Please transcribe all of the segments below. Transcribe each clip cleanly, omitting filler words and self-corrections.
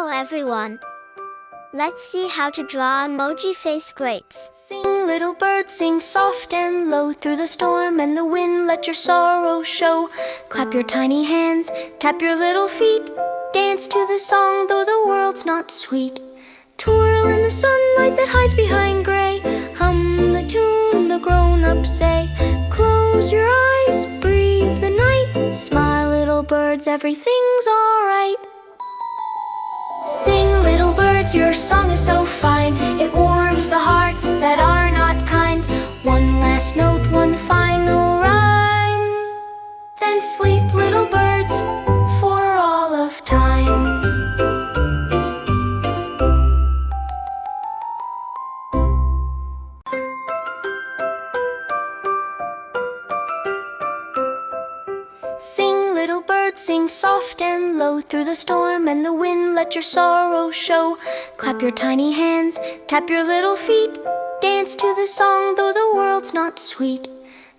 Hello everyone. Let's see how to draw emoji face grapes. Sing, little bird, sing soft and low. Through the storm and the wind, let your sorrow show. Clap your tiny hands, tap your little feet. Dance to the song, though the world's not sweet. Twirl in the sunlight that hides behind gray. Hum the tune the grown-ups say. Close your eyes, breathe the night. Smile, little birds, everything's alright. Sing, little birds, your song is so fine. It warms the hearts that are not kind. One last note, one final rhyme. Then sleep, little birds, for all of time. Sing, little bird, sing soft and low. Through the storm and the wind, let your sorrow show. Clap your tiny hands, tap your little feet. Dance to the song, though the world's not sweet.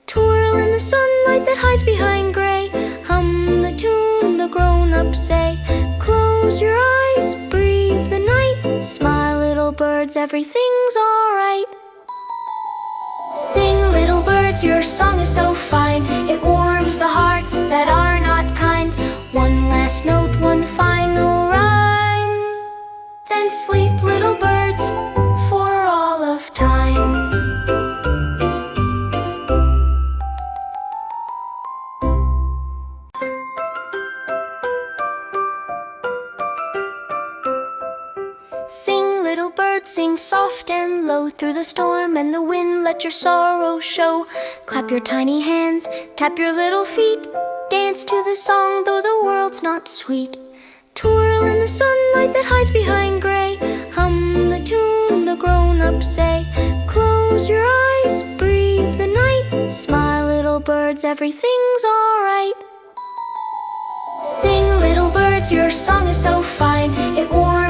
Twirl in the sunlight that hides behind gray. Hum the tune the grown-ups say. Close your eyes, breathe the night. Smile, little birds, everything's alright. Sing, little birds, your song is so fine. It warms the hearts that are not kind. One last note, one final rhyme. Then sleep, little birds, for all of time. Sing, little bird, sing soft and low. Through the storm and the wind, let your sorrow show. Clap your tiny hands, tap your little feet. Dance to the song, though the world's not sweet. Twirl in the sunlight that hides behind gray. Hum the tune the grown-ups say. Close your eyes, breathe the night. Smile, little birds, everything's alright. Sing, little birds, your song is so fine. It warms